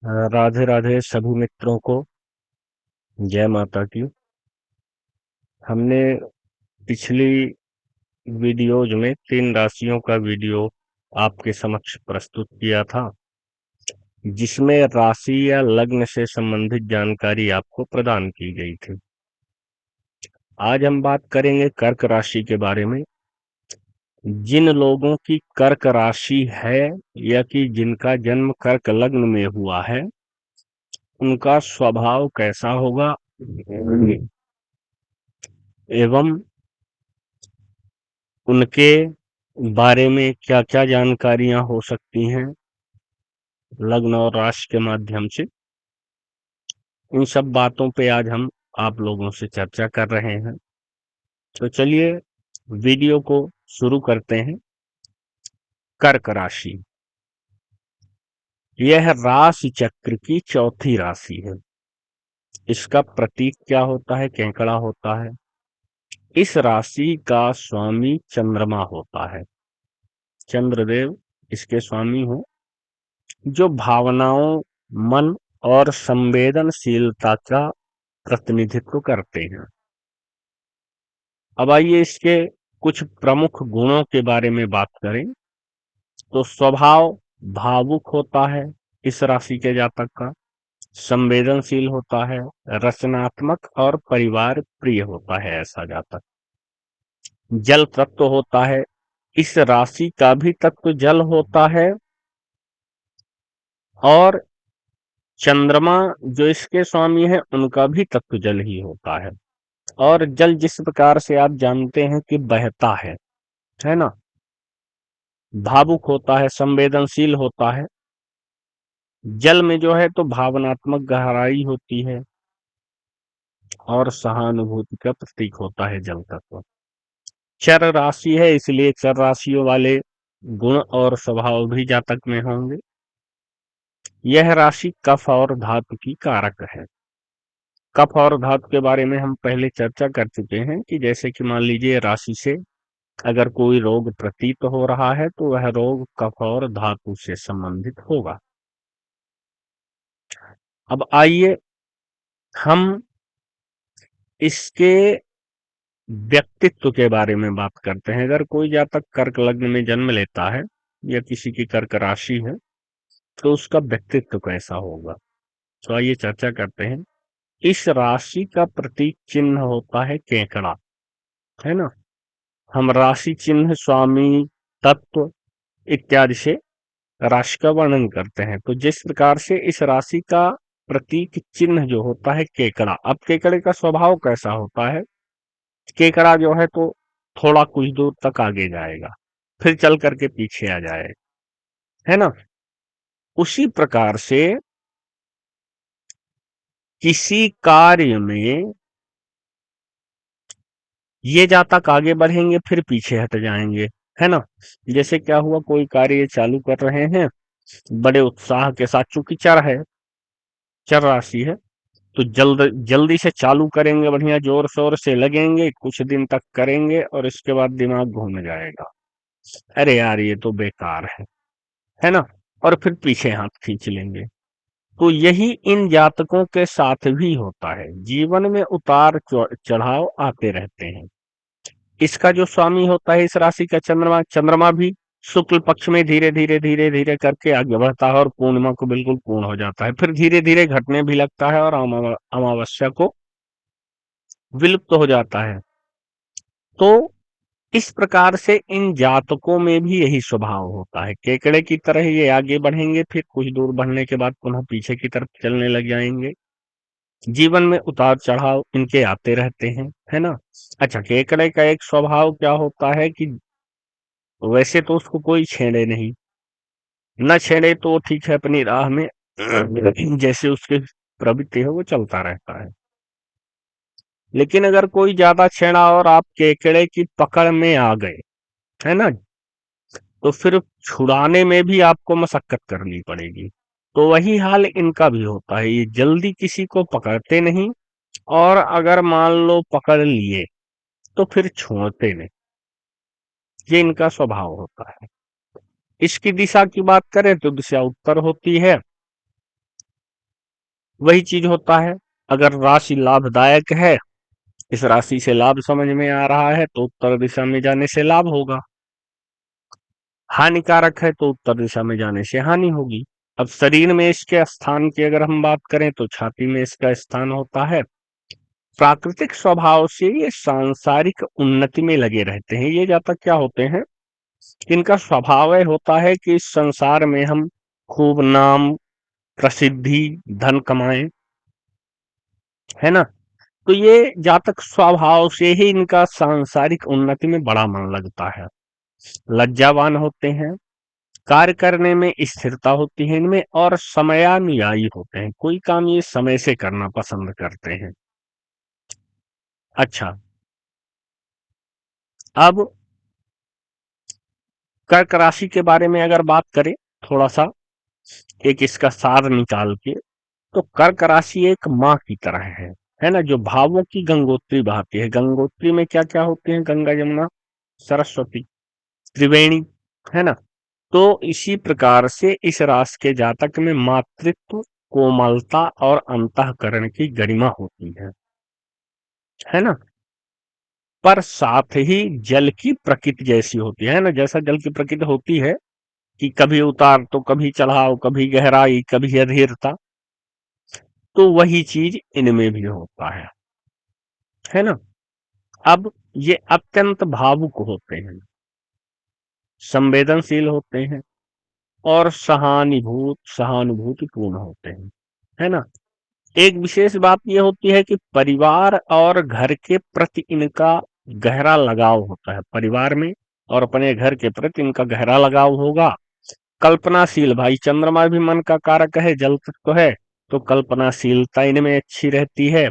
राधे राधे सभी मित्रों को। जय माता की। हमने पिछली वीडियोज में 3 राशियों का वीडियो आपके समक्ष प्रस्तुत किया था, जिसमें राशि या लग्न से संबंधित जानकारी आपको प्रदान की गई थी। आज हम बात करेंगे कर्क राशि के बारे में। जिन लोगों की कर्क राशि है या कि जिनका जन्म कर्क लग्न में हुआ है, उनका स्वभाव कैसा होगा एवं उनके बारे में क्या-क्या जानकारियां हो सकती हैं लग्न और राशि के माध्यम से, इन सब बातों पे आज हम आप लोगों से चर्चा कर रहे हैं। तो चलिए वीडियो को शुरू करते हैं। कर्क राशि यह राशि चक्र की चौथी राशि है। इसका प्रतीक क्या होता है? केकड़ा होता है। इस राशि का स्वामी चंद्रमा होता है। चंद्रदेव इसके स्वामी हो, जो भावनाओं, मन और संवेदनशीलता का प्रतिनिधित्व करते हैं। अब आइए इसके कुछ प्रमुख गुणों के बारे में बात करें। तो स्वभाव भावुक होता है इस राशि के जातक का, संवेदनशील होता है, रचनात्मक और परिवार प्रिय होता है ऐसा जातक। जल तत्व होता है, इस राशि का भी तत्व जल होता है, और चंद्रमा जो इसके स्वामी है उनका भी तत्व जल ही होता है। और जल जिस प्रकार से आप जानते हैं कि बहता है ना, भावुक होता है, संवेदनशील होता है। जल में जो है तो भावनात्मक गहराई होती है और सहानुभूति का प्रतीक होता है जल तत्व। चर राशि है, इसलिए चर राशियों वाले गुण और स्वभाव भी जातक में होंगे। यह राशि कफ और धातु की कारक है। कफ और धातु के बारे में हम पहले चर्चा कर चुके हैं कि जैसे कि मान लीजिए राशि से अगर कोई रोग प्रतीत हो रहा है तो वह रोग कफ और धातु से संबंधित होगा। अब आइए हम इसके व्यक्तित्व के बारे में बात करते हैं। अगर कोई जातक कर्क लग्न में जन्म लेता है या किसी की कर्क राशि है तो उसका व्यक्तित्व कैसा होगा, तो आइए चर्चा करते हैं। इस राशि का प्रतीक चिन्ह होता है केकड़ा, है ना। हम राशि चिन्ह, स्वामी, तत्व इत्यादि से राशि का वर्णन करते हैं। तो जिस प्रकार से इस राशि का प्रतीक चिन्ह जो होता है केकड़ा, अब केकड़े का स्वभाव कैसा होता है? केकड़ा जो है तो थोड़ा कुछ दूर तक आगे जाएगा, फिर चल करके पीछे आ जाएगा, है ना। उसी प्रकार से किसी कार्य में ये जातक आगे बढ़ेंगे फिर पीछे हट जाएंगे, है ना। जैसे क्या हुआ, कोई कार्य चालू कर रहे हैं बड़े उत्साह के साथ, चूंकि चर राशि है तो जल्दी से चालू करेंगे, बढ़िया जोर शोर से लगेंगे, कुछ दिन तक करेंगे और इसके बाद दिमाग घूम जाएगा, अरे यार ये तो बेकार है ना, और फिर पीछे हाथ खींच लेंगे। तो यही इन जातकों के साथ भी होता है, जीवन में उतार चढ़ाव आते रहते हैं। इसका जो स्वामी होता है इस राशि का चंद्रमा, चंद्रमा भी शुक्ल पक्ष में धीरे धीरे धीरे धीरे करके आगे बढ़ता है और पूर्णिमा को बिल्कुल पूर्ण हो जाता है, फिर धीरे धीरे घटने भी लगता है और अमावस्या को विलुप्त हो जाता है। तो इस प्रकार से इन जातकों में भी यही स्वभाव होता है, केकड़े की तरह ये आगे बढ़ेंगे, फिर कुछ दूर बढ़ने के बाद पुनः पीछे की तरफ चलने लग जाएंगे। जीवन में उतार चढ़ाव इनके आते रहते हैं, है ना। अच्छा, केकड़े का एक स्वभाव क्या होता है कि वैसे तो उसको कोई छेड़े नहीं, न छेड़े तो ठीक है, अपनी राह में जैसे उसकी प्रवृत्ति है वो चलता रहता है। लेकिन अगर कोई ज्यादा छेड़ा और आप केकड़े की पकड़ में आ गए, है ना, तो फिर छुड़ाने में भी आपको मशक्कत करनी पड़ेगी। तो वही हाल इनका भी होता है, ये जल्दी किसी को पकड़ते नहीं, और अगर मान लो पकड़ लिए तो फिर छोड़ते नहीं। ये इनका स्वभाव होता है। इसकी दिशा की बात करें तो दिशा उत्तर होती है, वही चीज होता है, अगर राशि लाभदायक है, इस राशि से लाभ समझ में आ रहा है, तो उत्तर दिशा में जाने से लाभ होगा। हानिकारक है तो उत्तर दिशा में जाने से हानि होगी। अब शरीर में इसके स्थान की अगर हम बात करें तो छाती में इसका स्थान होता है। प्राकृतिक स्वभाव से ये सांसारिक उन्नति में लगे रहते हैं। ये जातक क्या होते हैं, इनका स्वभाव होता है कि इस संसार में हम खूब नाम, प्रसिद्धि, धन कमाएं, है ना। तो ये जातक स्वभाव से ही इनका सांसारिक उन्नति में बड़ा मन लगता है। लज्जावान होते हैं, कार्य करने में स्थिरता होती है इनमें, और समयानुयायी होते हैं। कोई काम ये समय से करना पसंद करते हैं। अच्छा, अब कर्क राशि के बारे में अगर बात करें थोड़ा सा, एक इसका सार निकाल के, तो कर्क राशि एक माँ की तरह है ना, जो भावों की गंगोत्री बहाती है। गंगोत्री में क्या क्या होते हैं, गंगा, यमुना, सरस्वती, त्रिवेणी, है ना। तो इसी प्रकार से इस राशि के जातक में मातृत्व, कोमलता और अंतःकरण की गरिमा होती है ना। पर साथ ही जल की प्रकृति जैसी होती है ना, जैसा जल की प्रकृति होती है कि कभी उतार तो कभी चढ़ाव, कभी गहराई, कभी अधीरता, तो वही चीज इनमें भी होता है ना। अब ये अत्यंत भावुक होते हैं, संवेदनशील होते हैं, और सहानुभूतिपूर्ण होते हैं, है ना। एक विशेष बात यह होती है कि परिवार और घर के प्रति इनका गहरा लगाव होता है। परिवार में और अपने घर के प्रति इनका गहरा लगाव होगा। कल्पनाशील, भाई चंद्रमा भी मन का कारक है, जल तत्व है, तो कल्पनाशीलता इनमें अच्छी रहती है।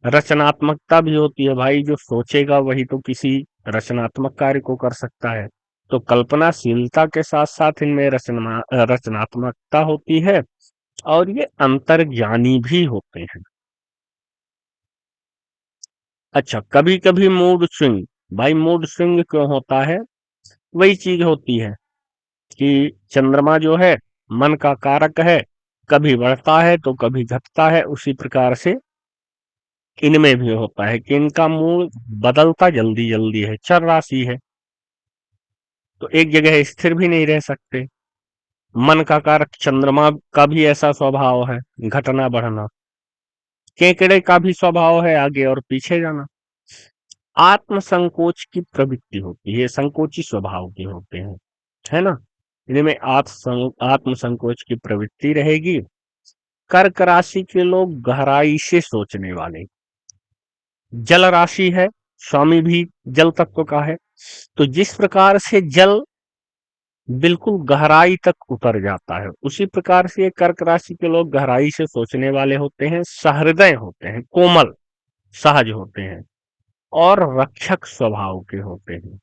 रचनात्मकता भी होती है, भाई जो सोचेगा वही तो किसी रचनात्मक कार्य को कर सकता है। तो कल्पनाशीलता के साथ साथ इनमें रचनात्मकता होती है, और ये अंतर्ज्ञानी भी होते हैं। अच्छा, कभी कभी मूड स्विंग, भाई मूड स्विंग क्यों होता है, वही चीज होती है कि चंद्रमा जो है मन का कारक है, कभी बढ़ता है तो कभी घटता है। उसी प्रकार से इनमें भी होता है कि इनका मूड बदलता जल्दी जल्दी है, चर राशि है, तो एक जगह स्थिर भी नहीं रह सकते। मन का कारक चंद्रमा का भी ऐसा स्वभाव है, घटना बढ़ना। केकड़े का भी स्वभाव है आगे और पीछे जाना। आत्म संकोच की प्रवृत्ति होती है, संकोची स्वभाव के होते हैं, है ना। इनमें आत्म संकोच की प्रवृत्ति रहेगी। कर्क राशि के लोग गहराई से सोचने वाले, जल राशि है, स्वामी भी जल तत्व का है, तो जिस प्रकार से जल बिल्कुल गहराई तक उतर जाता है, उसी प्रकार से कर्क राशि के लोग गहराई से सोचने वाले होते हैं, सहृदय होते हैं, कोमल, सहज होते हैं, और रक्षक स्वभाव के होते हैं।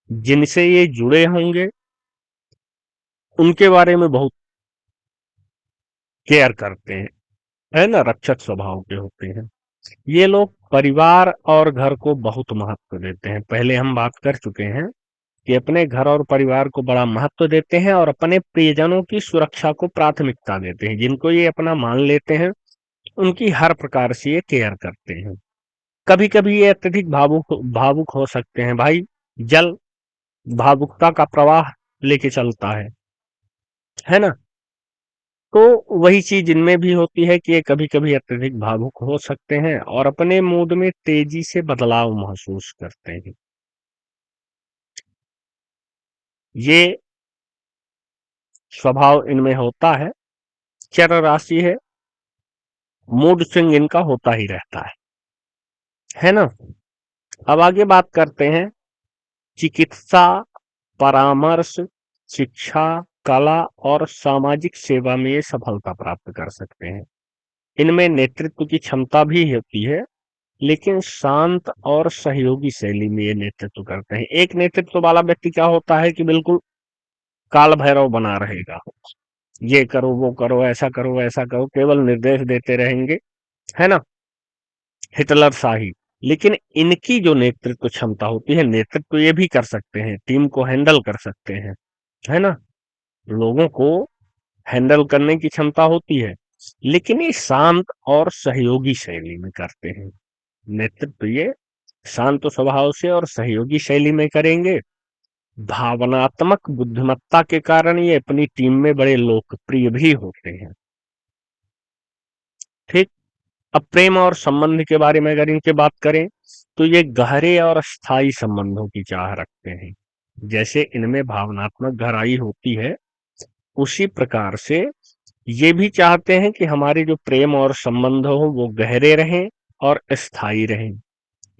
जिनसे ये जुड़े होंगे उनके बारे में बहुत केयर करते हैं, है ना, रक्षक स्वभाव के होते हैं। ये लोग परिवार और घर को बहुत महत्व देते हैं। पहले हम बात कर चुके हैं कि अपने घर और परिवार को बड़ा महत्व देते हैं, और अपने प्रियजनों की सुरक्षा को प्राथमिकता देते हैं। जिनको ये अपना मान लेते हैं उनकी हर प्रकार से ये केयर करते हैं। कभी कभी ये अत्यधिक भावुक भावुक हो सकते हैं, भाई जल भावुकता का प्रवाह लेके चलता है ना। तो वही चीज इनमें भी होती है कि ये कभी कभी अत्यधिक भावुक हो सकते हैं, और अपने मूड में तेजी से बदलाव महसूस करते हैं। ये स्वभाव इनमें होता है। चर राशि है, मूड स्विंग इनका होता ही रहता है ना। अब आगे बात करते हैं, चिकित्सा, परामर्श, शिक्षा, कला और सामाजिक सेवा में ये सफलता प्राप्त कर सकते हैं। इनमें नेतृत्व की क्षमता भी होती है, लेकिन शांत और सहयोगी शैली में ये नेतृत्व करते हैं। एक नेतृत्व वाला व्यक्ति क्या होता है कि बिल्कुल काल भैरव बना रहेगा, ये करो, वो करो, ऐसा करो, वैसा करो, केवल निर्देश देते रहेंगे, है ना, हिटलर शाही। लेकिन इनकी जो नेतृत्व क्षमता होती है, नेतृत्व ये भी कर सकते हैं, टीम को हैंडल कर सकते हैं, है ना, लोगों को हैंडल करने की क्षमता होती है। लेकिन ये शांत और सहयोगी शैली में करते हैं। नेतृत्व ये शांत स्वभाव से और सहयोगी शैली में करेंगे। भावनात्मक बुद्धिमत्ता के कारण ये अपनी टीम में बड़े लोकप्रिय भी होते हैं। ठीक। अब प्रेम और संबंध के बारे में अगर इनके बात करें तो ये गहरे और स्थायी संबंधों की चाह रखते हैं। जैसे इनमें भावनात्मक गहराई होती है, उसी प्रकार से ये भी चाहते हैं कि हमारे जो प्रेम और संबंध हो वो गहरे रहें और स्थायी रहें।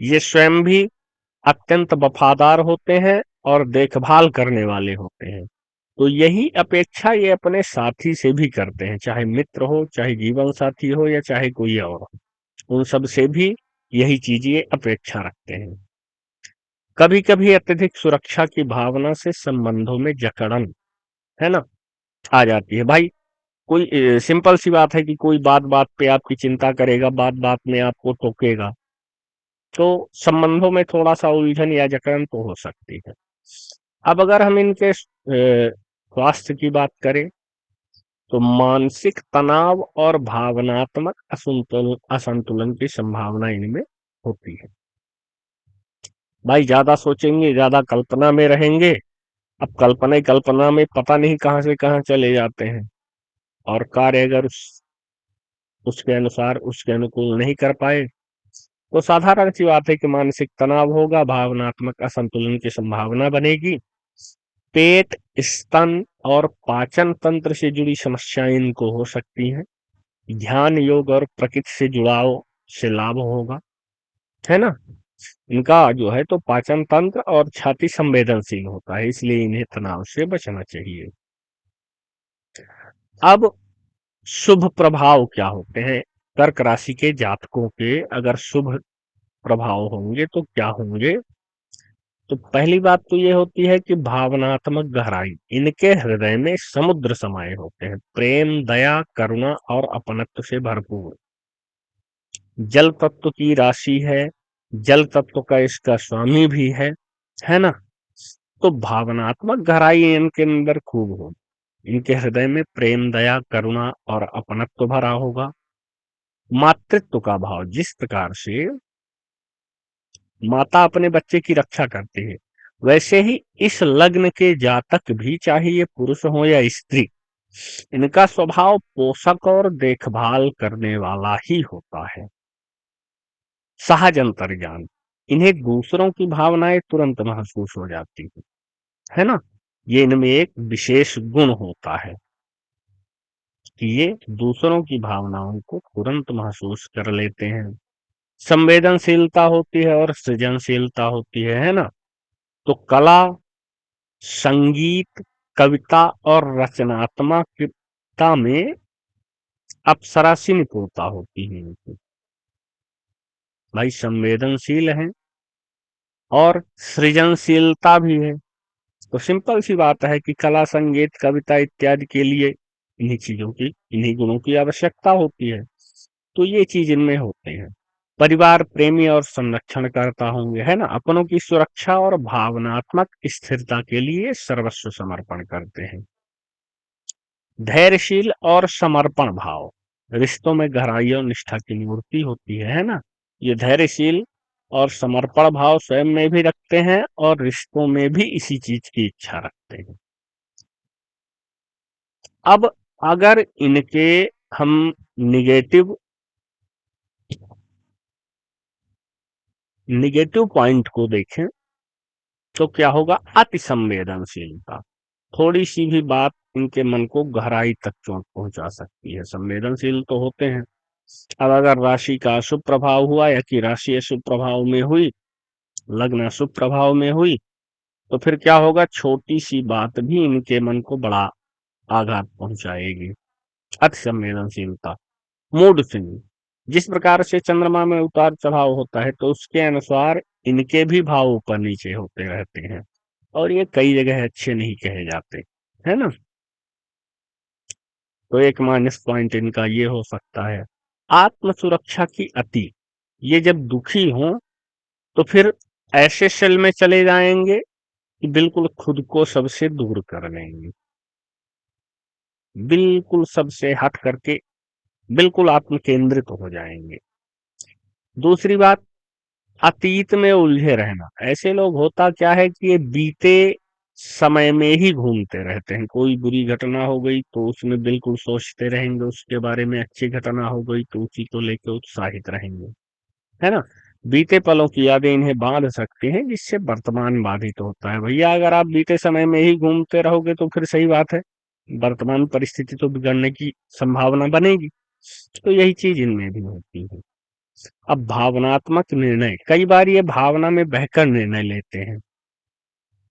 ये स्वयं भी अत्यंत वफादार होते हैं और देखभाल करने वाले होते हैं। तो यही अपेक्षा ये अपने साथी से भी करते हैं, चाहे मित्र हो, चाहे जीवन साथी हो या चाहे कोई और हो। उन सब से भी यही चीज ये अपेक्षा रखते हैं। कभी कभी अत्यधिक सुरक्षा की भावना से संबंधों में जकड़न, है ना, आ जाती है। भाई कोई सिंपल सी बात है कि कोई बात बात पे आपकी चिंता करेगा, बात बात में आपको टोकेगा, तो संबंधों में थोड़ा सा उलझन या जकड़न तो हो सकती है। अब अगर हम इनके स्वास्थ्य की बात करें तो मानसिक तनाव और भावनात्मक असंतुलन की संभावना इनमें होती है। भाई ज्यादा सोचेंगे, ज्यादा कल्पना में रहेंगे। अब कल्पना ही कल्पना में पता नहीं कहां से कहां चले जाते हैं, और कार्य अगर उसके अनुसार उसके अनुकूल नहीं कर पाए तो साधारण सी बात है कि मानसिक तनाव होगा, भावनात्मक असंतुलन की संभावना बनेगी। पेट, स्तन और पाचन तंत्र से जुड़ी समस्याएं इनको हो सकती हैं। ध्यान, योग और प्रकृति से जुड़ाव से लाभ होगा, है ना। इनका जो है तो पाचन तंत्र और छाती संवेदनशील होता है, इसलिए इन्हें तनाव से बचना चाहिए। अब शुभ प्रभाव क्या होते हैं कर्क राशि के जातकों के, अगर शुभ प्रभाव होंगे तो क्या होंगे? तो पहली बात तो ये होती है कि भावनात्मक गहराई, इनके हृदय में समुद्र समाये होते हैं, प्रेम, दया, करुणा और अपनत्व से भरपूर। जल तत्व की राशि है, जल तत्व का इसका स्वामी भी है ना। तो भावनात्मक गहराई इनके अंदर खूब हो, इनके हृदय में प्रेम, दया, करुणा और अपनत्व भरा होगा। मातृत्व का भाव, जिस प्रकार से माता अपने बच्चे की रक्षा करती है, वैसे ही इस लग्न के जातक भी, चाहे ये पुरुष हो या स्त्री, इनका स्वभाव पोषक और देखभाल करने वाला ही होता है। सहज अंतर्ज्ञान, इन्हें दूसरों की भावनाएं तुरंत महसूस हो जाती है ना। ये इनमें एक विशेष गुण होता है कि ये दूसरों की भावनाओं को तुरंत महसूस कर लेते हैं। संवेदनशीलता होती है और सृजनशीलता होती है ना। तो कला, संगीत, कविता और रचनात्मकता में अप्सरा सी निपुणता होती है इनकी। भाई संवेदनशील है और सृजनशीलता भी है। तो सिंपल सी बात है कि कला, संगीत, कविता इत्यादि के लिए इन्हीं चीजों की, इन्हीं गुणों की आवश्यकता होती है। तो ये चीज इनमें होते हैं। परिवार प्रेमी और संरक्षण करता होंगे, है ना, अपनों की सुरक्षा और भावनात्मक स्थिरता के लिए सर्वस्व समर्पण करते हैं। धैर्यशील और समर्पण भाव, रिश्तों में गहराई और निष्ठा की मूर्ति होती है ना। ये धैर्यशील और समर्पण भाव स्वयं में भी रखते हैं और रिश्तों में भी इसी चीज की इच्छा रखते हैं। अब अगर इनके हम निगेटिव निगेटिव पॉइंट को देखें तो क्या होगा? अति संवेदनशीलता, थोड़ी सी भी बात इनके मन को गहराई तक चोट पहुंचा सकती है। संवेदनशील तो होते हैं। अब अगर राशि का अशुभ प्रभाव हुआ या कि राशि अशुभ प्रभाव में हुई, लग्न अशुभ प्रभाव में हुई, तो फिर क्या होगा? छोटी सी बात भी इनके मन को बड़ा आघात पहुंचाएगी। अति संवेदनशीलता, मूड स्विंग, जिस प्रकार से चंद्रमा में उतार चढ़ाव होता है तो उसके अनुसार इनके भी भाव ऊपर नीचे होते रहते हैं, और ये कई जगह अच्छे नहीं कहे जाते, है ना। तो एक माइनस पॉइंट इनका ये हो सकता है। आत्म सुरक्षा की अति, ये जब दुखी हो तो फिर ऐसे सेल में चले जाएंगे कि बिल्कुल खुद को सबसे दूर कर लेंगे, बिल्कुल सबसे हट करके बिल्कुल आत्म केंद्रित हो जाएंगे। दूसरी बात, अतीत में उलझे रहना। ऐसे लोग, होता क्या है कि ये बीते समय में ही घूमते रहते हैं। कोई बुरी घटना हो गई तो उसमें बिल्कुल सोचते रहेंगे उसके बारे में, अच्छी घटना हो गई तो उसी को लेकर उत्साहित रहेंगे, है ना। बीते पलों की यादें इन्हें बांध सकती हैं, जिससे वर्तमान बाधित होता है। भैया अगर आप बीते समय में ही घूमते रहोगे तो फिर सही बात है, वर्तमान परिस्थिति तो बिगड़ने की संभावना बनेगी। तो यही चीज इनमें भी होती है। अब भावनात्मक निर्णय, कई बार ये भावना में बहकर निर्णय लेते हैं,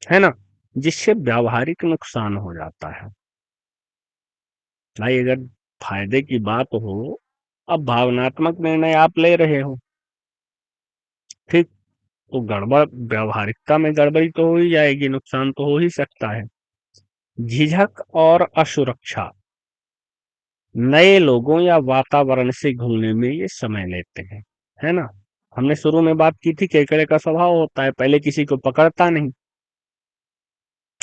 है ना, जिससे व्यावहारिक नुकसान हो जाता है। भाई अगर फायदे की बात हो, अब भावनात्मक निर्णय आप ले रहे हो, ठीक, तो गड़बड़, व्यावहारिकता में गड़बड़ी तो हो ही जाएगी, नुकसान तो हो ही सकता है। झिझक और असुरक्षा, नए लोगों या वातावरण से घुलने में ये समय लेते हैं, है ना। हमने शुरू में बात की थी, केकड़े का स्वभाव होता है, पहले किसी को पकड़ता नहीं,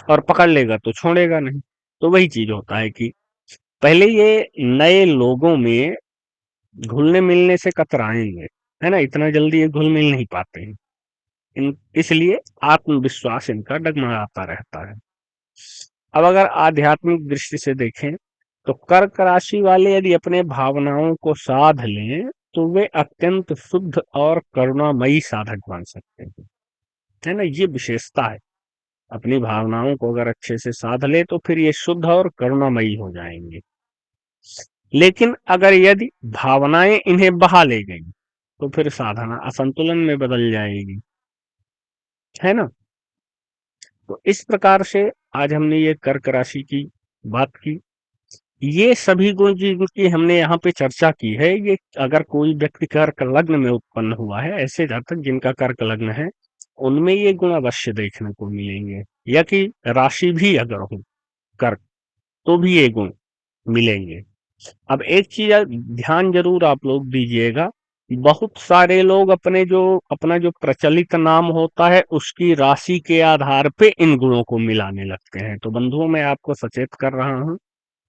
और पकड़ लेगा तो छोड़ेगा नहीं। तो वही चीज होता है कि पहले ये नए लोगों में घुलने मिलने से कतराएंगे, है ना, इतना जल्दी ये घुल मिल नहीं पाते हैं। इसलिए आत्मविश्वास इनका डगमगाता रहता है। अब अगर आध्यात्मिक दृष्टि से देखें तो कर्क राशि वाले यदि अपने भावनाओं को साध लें तो वे अत्यंत शुद्ध और करुणामयी साधक बन सकते हैं, है ना। ये विशेषता है, अपनी भावनाओं को अगर अच्छे से साध ले तो फिर ये शुद्ध और करुणामयी हो जाएंगे। लेकिन अगर यदि भावनाएं इन्हें बहा ले गई तो फिर साधना असंतुलन में बदल जाएगी, है ना। तो इस प्रकार से आज हमने ये कर्क राशि की बात की। ये सभी गुण जिनकी हमने यहाँ पे चर्चा की है, ये अगर कोई व्यक्ति कर्क लग्न में उत्पन्न हुआ है, ऐसे जातक जिनका कर्क लग्न है, उनमें ये गुण अवश्य देखने को मिलेंगे। या कि राशि भी अगर हो कर्क, तो भी ये गुण मिलेंगे। अब एक चीज ध्यान जरूर आप लोग दीजिएगा, बहुत सारे लोग अपना जो प्रचलित नाम होता है उसकी राशि के आधार पे इन गुणों को मिलाने लगते हैं। तो बंधुओं, मैं आपको सचेत कर रहा हूं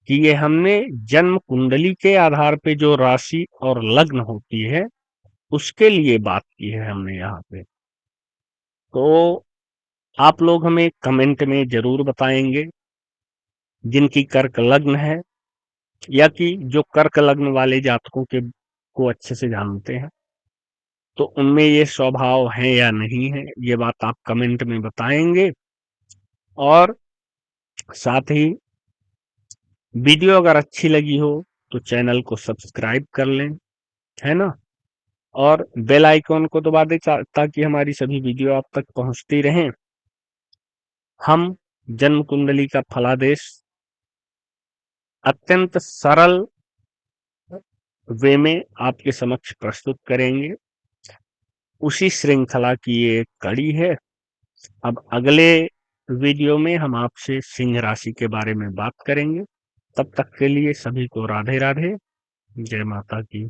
कि ये हमने जन्म कुंडली के आधार पे जो राशि और लग्न होती है उसके लिए बात की है हमने यहाँ पे। तो आप लोग हमें कमेंट में जरूर बताएंगे, जिनकी कर्क लग्न है या कि जो कर्क लग्न वाले जातकों के को अच्छे से जानते हैं, तो उनमें ये स्वभाव है या नहीं है, ये बात आप कमेंट में बताएंगे। और साथ ही वीडियो अगर अच्छी लगी हो तो चैनल को सब्सक्राइब कर लें, है ना, और बेल आइकॉन को दबा दें ताकि हमारी सभी वीडियो आप तक पहुंचती रहें। हम जन्म कुंडली का फलादेश अत्यंत सरल वे में आपके समक्ष प्रस्तुत करेंगे, उसी श्रृंखला की ये एक कड़ी है। अब अगले वीडियो में हम आपसे सिंह राशि के बारे में बात करेंगे। तब तक के लिए सभी को राधे राधे, जय माता की।